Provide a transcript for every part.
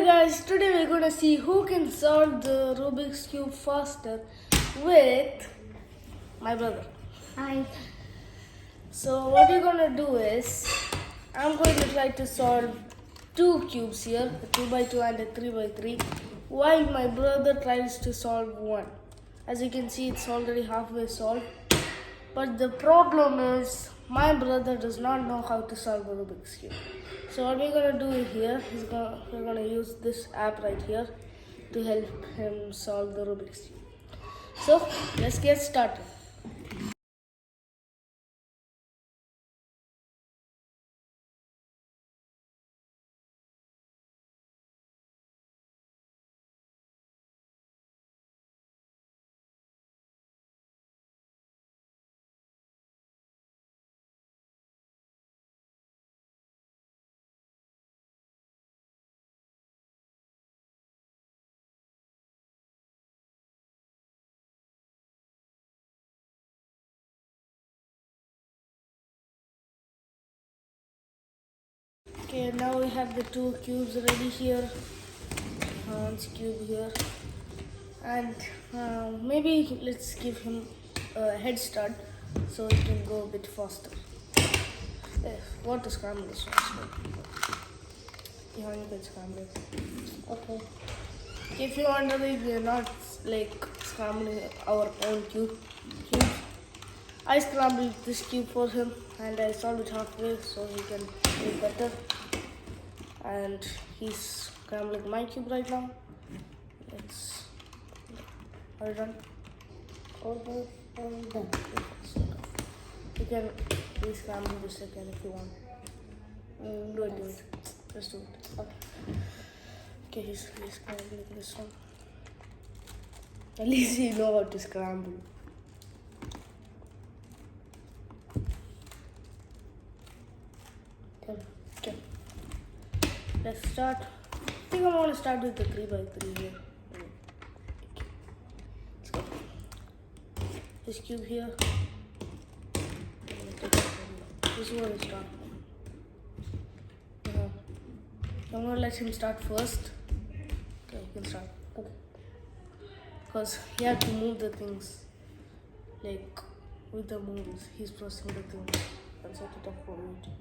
guys, today we're gonna see who can solve the Rubik's Cube faster with my brother. Hi. So what we're gonna do is, I'm going to try to solve two cubes here, a 2x2 and a 3x3, while my brother tries to solve one. As you can see, it's already halfway solved. But the problem is, my brother does not know how to solve a Rubik's Cube. So what we're gonna do here is we're gonna use this app right here to help him solve the Rubik's Cube. So let's get started. Okay, now we have the two cubes ready here. Hans cube here, and maybe let's give him a head start so he can go a bit faster. What to scramble this one? Yeah, you can scramble it. Okay. If you're wondering, we're not like scrambling our own cubes. I scrambled this cube for him and I solved it halfway so he can do better. And he's scrambling my cube right now. Are you done? All done. You can re-scramble this again if you want. Do it. Let's do it. Okay, he's scrambling this one. At least you know how to scramble. Okay. Let's start. I think I want to start with the 3x3 here. Okay. Let's go. This cube here. This is where we start. I'm gonna let him start first. Okay, you can start. Okay. Because he had to move the things. Like with the moves, he's pressing the things. I'll set it up for you. Okay.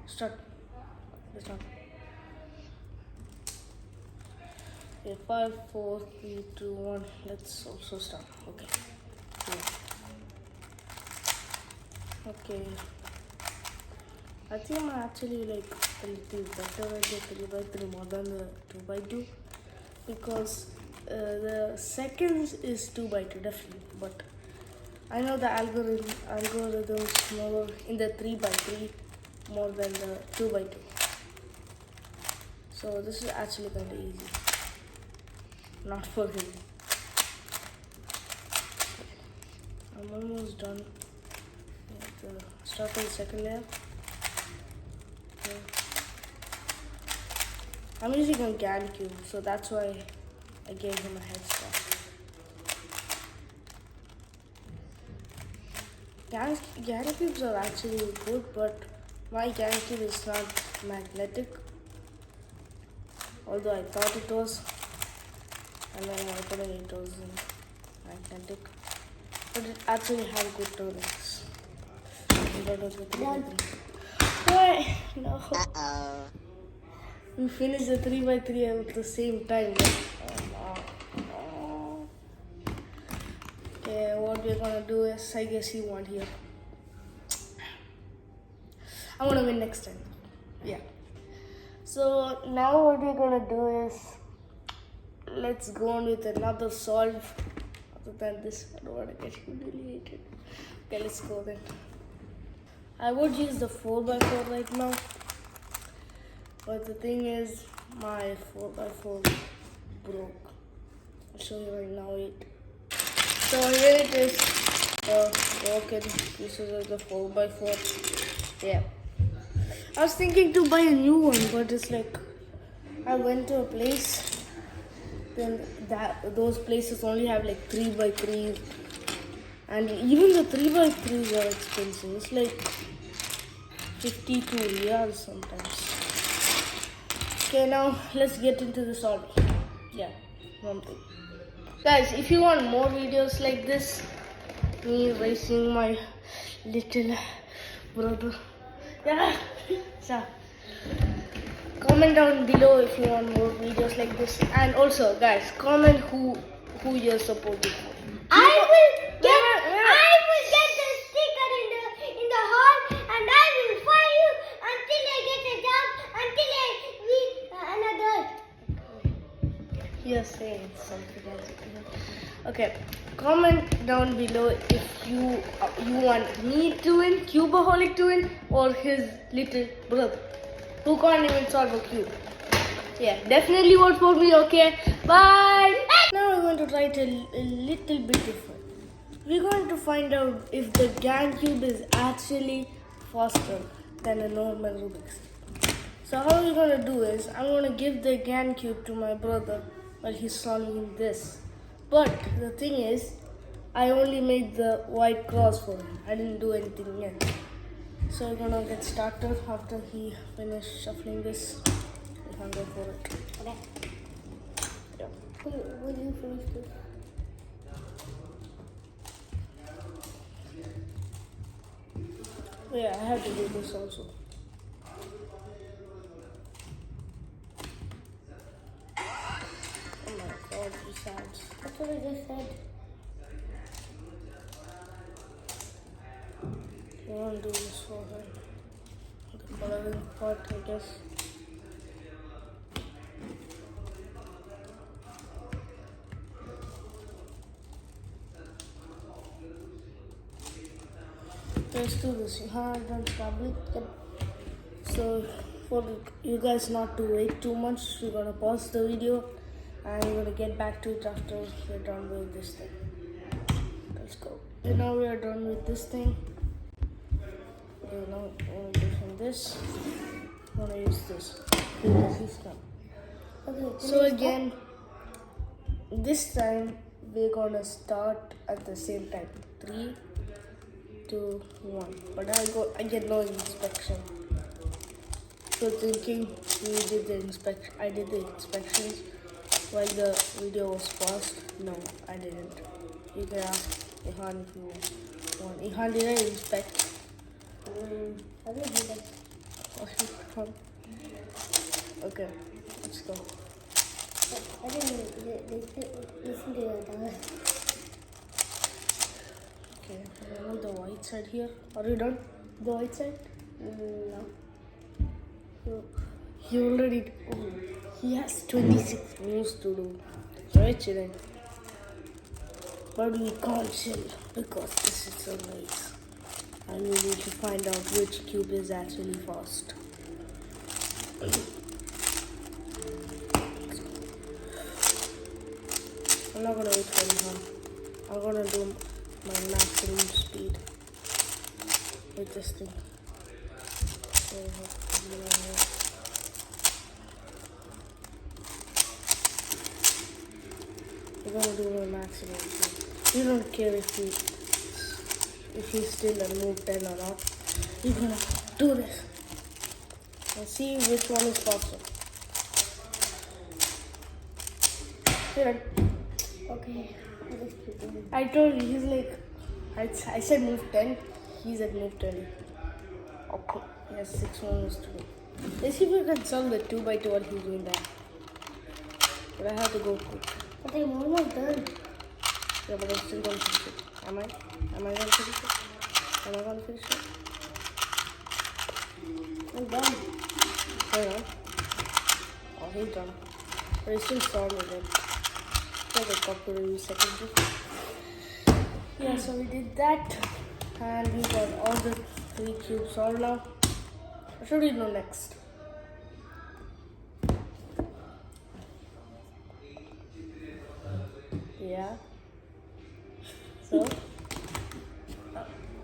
Start. Let's start. Okay, 5, 4, 3, 2, 1. Let's also start. Okay. Okay. I think I'm actually like a little better at the 3x3 more than the 2x2 because the seconds is 2x2 definitely, but I know the algorithms more in the 3x3 more than the 2x2. So this is actually kind of easy. Not for him. I'm almost done. Start with the second layer. I'm using a GAN cube, so that's why I gave him a head start. GAN cubes are actually good, but my GAN cube is not magnetic. Although I thought it was, and then I opened it was magnetic. But it actually had good turnings. Why? No. We finished the 3x3 at the same time. Okay, what we're gonna do is, I guess you want here. I wanna win next time. Yeah. So now what we're gonna do is, let's go on with another solve. Other than this, I don't wanna get humiliated. Okay, let's go then. I would use the 4x4 right now. But the thing is, my 4x4 broke. I'll show you right now. Wait. So here it is. Broken pieces of the 4x4. Yeah. I was thinking to buy a new one, but it's like I went to a place. Then those places only have like 3x3s, and even the 3x3s are expensive. It's like 52 riyals sometimes. Okay, now let's get into the solving. Yeah, one thing. Guys, if you want more videos like this, me racing my little brother. Yeah. So, comment down below if you want more videos like this. And also, guys, comment who you're supporting for. I will get the sticker in the hall, and I will find you until I get a job, until I meet an adult. You're saying something else. Okay, comment down below if you want me to win, Cubaholic to win, or his little brother who can't even solve a cube. Yeah, definitely vote for me. Okay, bye. Now we're going to try it a little bit different. We're going to find out if the GAN cube is actually faster than a normal Rubik's. So how we're going to do is, I'm going to give the GAN cube to my brother while he's solving this. But the thing is, I only made the white cross for him. I didn't do anything yet. So we're going to get started after he finishes shuffling this. We can go for it. Okay. Yeah. Will you finish this? Yeah, I have to do this also. Oh my god, these sounds. That's what I just said. You want to do this for her. The coloring part, I guess. Let's do this. You have done probably. So, for you guys not to wait too much, we're gonna pause the video and we're gonna get back to it after we're done with this thing. Let's go. And now we are done with this thing. Okay, now we're gonna do from this. I'm gonna use this because he's done. Okay. So again, this time we're gonna start at the same time. 3, 2, 1. But I get no inspection. So thinking we did the inspection. I did the inspections while the video was paused. No, I didn't. You can ask Ihan if you want. Ihan, did I inspect? I will do that. Okay, let's go. I didn't listen to your dad. Okay, I want the white side here. Are you done? The white side? No. He already. Oh, he has 26 moves to do. Right, children? But we can't chill because this is a race. And we need to find out which cube is actually fast. I'm not gonna wait for him. I'm gonna do my maximum speed with this thing. We're gonna do my maximum speed. We don't care if he's still a move 10 or not. We're gonna do this and see which one is faster. Here. Okay. I'll just keep doing. I told you, he's like, I said move 10, he's at move 20. Okay, he has 6 more moves to do. Let's see if we can solve the 2 by 2 while he's doing that. But I have to go quick. But I'm almost done. Yeah, but I'm still going to finish it. Am I? Am I going to finish it? Am I going to finish it? I'm done. Hang on. Oh, he's done. But he's still solving it. Like a couple of seconds. Yeah, so we did that. And we got all the 3 cubes solved now. What should we do next? Yeah. So,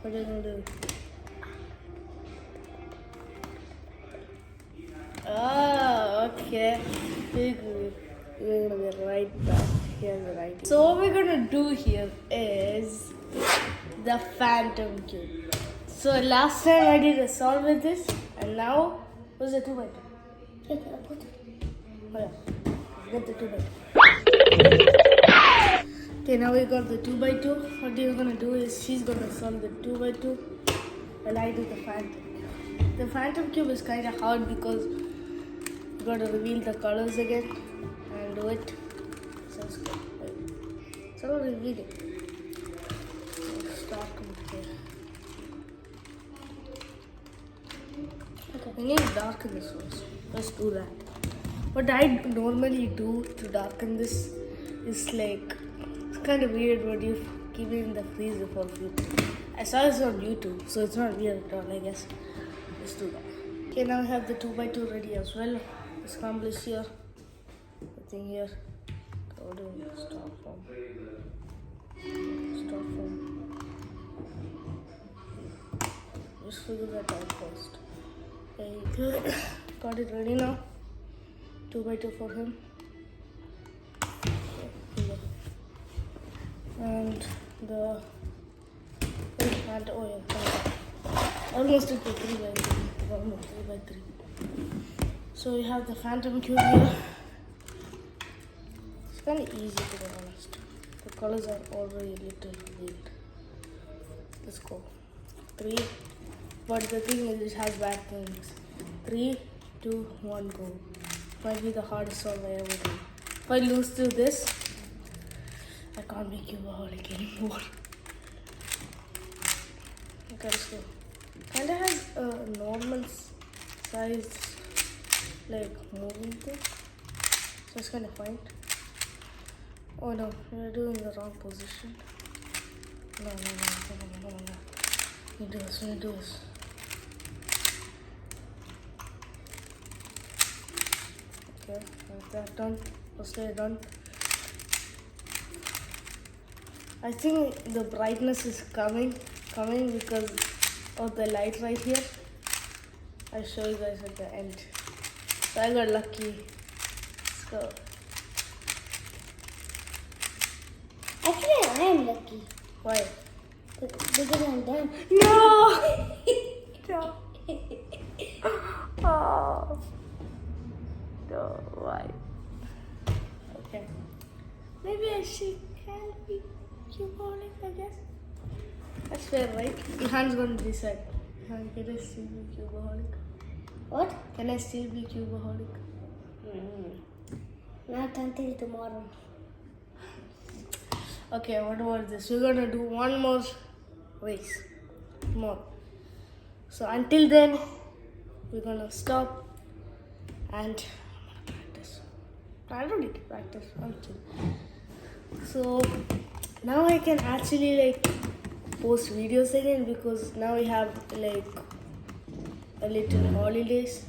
what are you gonna do? Oh, okay. We're gonna be right back. Here's the right. So what we're gonna do here is the phantom cube. So last time I did a solve with this, and now was a 2 by 2. Okay, I'll put it. Oh yeah. Get the 2x2. Okay, now we got the 2x2. What you're gonna do is she's gonna solve the 2x2 while I do the phantom. The phantom cube is kind of hard because you gotta reveal the colors again and do it. So it's good. So I'll reveal it. Let's start with here. Okay, we need to darken this first. Let's do that. What I normally do to darken this is like, it's kind of weird when you keep it in the freezer for a few. I saw this on YouTube, so it's not weird at all, I guess. Let's do that. Okay, now I have the 2x2 ready as well. The scramble is here. The thing here. How do we start from? Start from. Just figure that out first. Okay, good. Got it ready now. 2x2 for him. Okay, here. And the and oh yeah, almost did the 3x3. Almost 3x3. So we have the phantom cube here. It's kind of easy to be honest. The colors are already a little weird. Let's go. 3. But the thing is, it has bad things. 3, 2, 1, go. Might be the hardest solve I ever do. If I lose to this, I can't make Cubaholic anymore. Okay, let's go. Kinda has a normal size, like moving thing. So it's kinda fine. Oh no, we're doing the wrong position. No. We do this. Okay, like that done. First layer done. I think the brightness is coming because of the light right here. I'll show you guys at the end. So I got lucky. Let's go. Actually, I am lucky. Why? Because I'm done. No! No. Oh. No, why? Okay. Maybe I can be Cubaholic, I guess. That's fair, right? Ihan's going to decide. Ihan, can I still be Cubaholic? What? Can I still be Cubaholic? Not until tomorrow. Okay, what about this? We're going to do one more race. More. So until then, we're going to stop and practice. I don't need to practice. I'm chill. So now I can actually like post videos again because now we have like a little holidays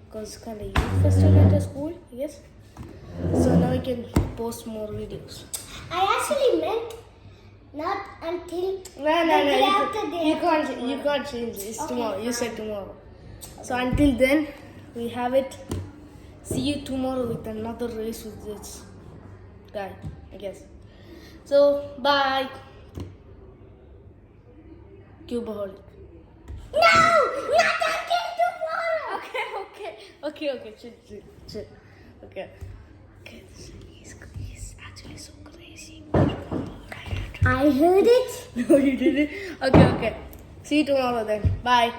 because kind of youth festival at school, I guess. So now I can post more videos. I actually meant not until No. You can't change it. It's Okay, tomorrow. You fine. said tomorrow. So until then, we have it. See you tomorrow with another race with this guy, I guess. So bye. Cubaholic. No! Not until tomorrow! Okay. Chill. Okay. He's actually so crazy. I heard it. No, you didn't. Okay. See you tomorrow then. Bye.